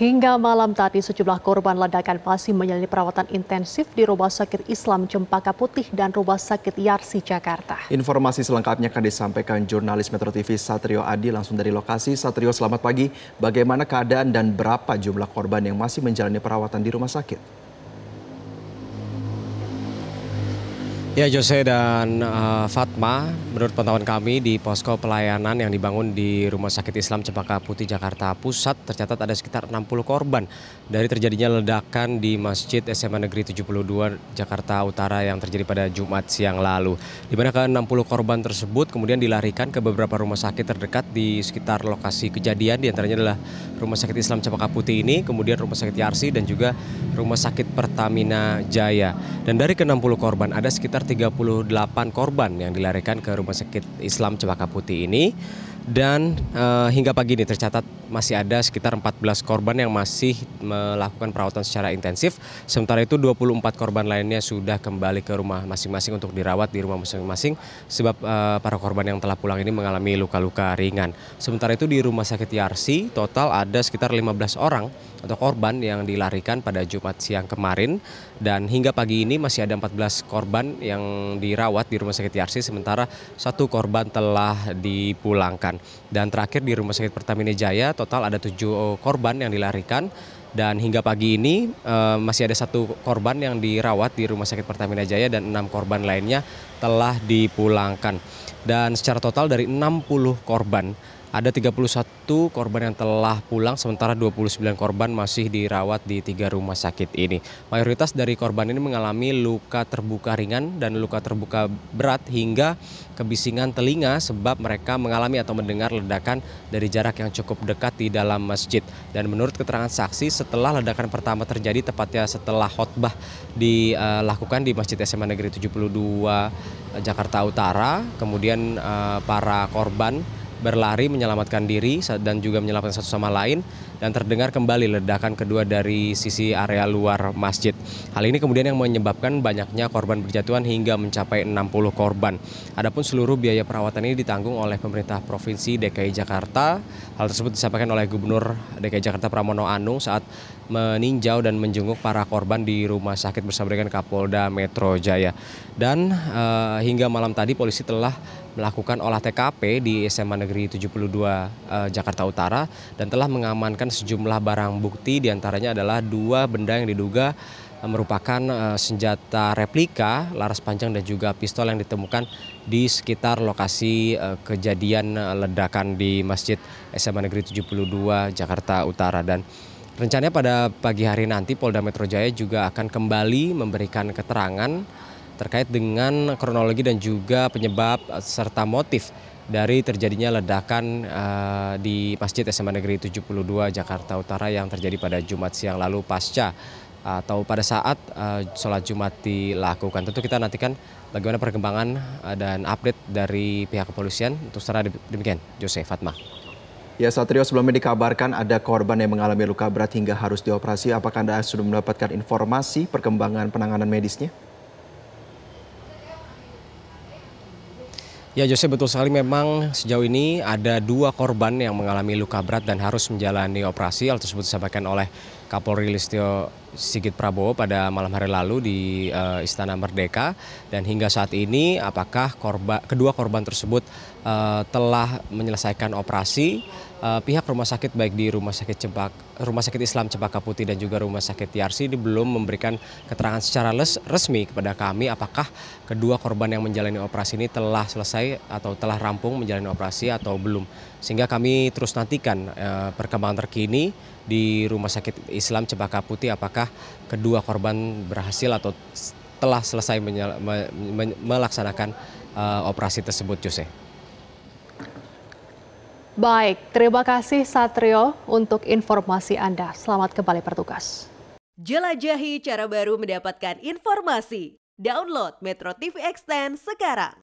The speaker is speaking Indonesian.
Hingga malam tadi sejumlah korban ledakan masih menjalani perawatan intensif di Rumah Sakit Islam Cempaka Putih dan Rumah Sakit Yarsi Jakarta. Informasi selengkapnya akan disampaikan jurnalis Metro TV Satrio Adi langsung dari lokasi. Satrio, selamat pagi. Bagaimana keadaan dan berapa jumlah korban yang masih menjalani perawatan di rumah sakit? Ya, Jose dan Fatma, menurut pantauan kami di posko pelayanan yang dibangun di Rumah Sakit Islam Cempaka Putih Jakarta Pusat tercatat ada sekitar 60 korban dari terjadinya ledakan di Masjid SMA Negeri 72 Jakarta Utara yang terjadi pada Jumat siang lalu. Di mana ke-60 korban tersebut kemudian dilarikan ke beberapa rumah sakit terdekat di sekitar lokasi kejadian, di antaranya adalah Rumah Sakit Islam Cempaka Putih ini, kemudian Rumah Sakit Yarsi dan juga Rumah Sakit Pertamina Jaya. Dan dari ke-60 korban ada sekitar 38 korban yang dilarikan ke Rumah Sakit Islam Cempaka Putih ini, dan hingga pagi ini tercatat masih ada sekitar 14 korban yang masih melakukan perawatan secara intensif. Sementara itu 24 korban lainnya sudah kembali ke rumah masing-masing untuk dirawat di rumah masing-masing, sebab para korban yang telah pulang ini mengalami luka-luka ringan. Sementara itu di Rumah Sakit Yarsi total ada sekitar 15 orang atau korban yang dilarikan pada Jumat siang kemarin, dan hingga pagi ini masih ada 14 korban yang dirawat di Rumah Sakit Yarsi, sementara satu korban telah dipulangkan. Dan terakhir di Rumah Sakit Pertamina Jaya total ada 7 korban yang dilarikan, dan hingga pagi ini masih ada satu korban yang dirawat di Rumah Sakit Pertamina Jaya dan 6 korban lainnya telah dipulangkan. Dan secara total dari 60 korban ada 31 korban yang telah pulang, sementara 29 korban masih dirawat di 3 rumah sakit ini. Mayoritas dari korban ini mengalami luka terbuka ringan dan luka terbuka berat hingga kebisingan telinga, sebab mereka mengalami atau mendengar ledakan dari jarak yang cukup dekat di dalam masjid. Dan menurut keterangan saksi, setelah ledakan pertama terjadi, tepatnya setelah khotbah dilakukan di Masjid SMA Negeri 72 Jakarta Utara, kemudian para korban berlari menyelamatkan diri dan juga menyelamatkan satu sama lain, dan terdengar kembali ledakan kedua dari sisi area luar masjid. Hal ini kemudian yang menyebabkan banyaknya korban berjatuhan hingga mencapai 60 korban. Adapun seluruh biaya perawatan ini ditanggung oleh pemerintah Provinsi DKI Jakarta. Hal tersebut disampaikan oleh Gubernur DKI Jakarta Pramono Anung saat meninjau dan menjenguk para korban di rumah sakit bersama dengan Kapolda Metro Jaya. Dan hingga malam tadi polisi telah melakukan olah TKP di SMA Negeri 72 Jakarta Utara dan telah mengamankan sejumlah barang bukti, diantaranya adalah 2 benda yang diduga merupakan senjata replika, laras panjang dan juga pistol yang ditemukan di sekitar lokasi kejadian ledakan di Masjid SMA Negeri 72 Jakarta Utara. Dan rencananya pada pagi hari nanti Polda Metro Jaya juga akan kembali memberikan keterangan terkait dengan kronologi dan juga penyebab serta motif dari terjadinya ledakan di Masjid SMA Negeri 72 Jakarta Utara yang terjadi pada Jumat siang lalu pasca atau pada saat sholat Jumat dilakukan. Tentu kita nantikan bagaimana perkembangan dan update dari pihak kepolisian. Untuk secara demikian, Jose, Fatma. Ya, Satrio, sebelumnya dikabarkan ada korban yang mengalami luka berat hingga harus dioperasi. Apakah Anda sudah mendapatkan informasi perkembangan penanganan medisnya? Ya, Jose, betul sekali, memang sejauh ini ada 2 korban yang mengalami luka berat dan harus menjalani operasi. Hal tersebut disampaikan oleh Kapolri Listio Sigit Prabowo pada malam hari lalu di Istana Merdeka. Dan hingga saat ini apakah kedua korban tersebut telah menyelesaikan operasi? Pihak rumah sakit baik di Rumah Sakit Islam Cempaka Putih dan juga Rumah Sakit Yarsi ini belum memberikan keterangan secara resmi kepada kami apakah kedua korban yang menjalani operasi ini telah selesai atau telah rampung menjalani operasi atau belum. Sehingga kami terus nantikan perkembangan terkini di Rumah Sakit Islam Cempaka Putih, apakah kedua korban berhasil atau telah selesai melaksanakan operasi tersebut, Jose. Baik, terima kasih Satrio untuk informasi Anda. Selamat kembali bertugas. Jelajahi cara baru mendapatkan informasi. Download Metro TV Extend sekarang.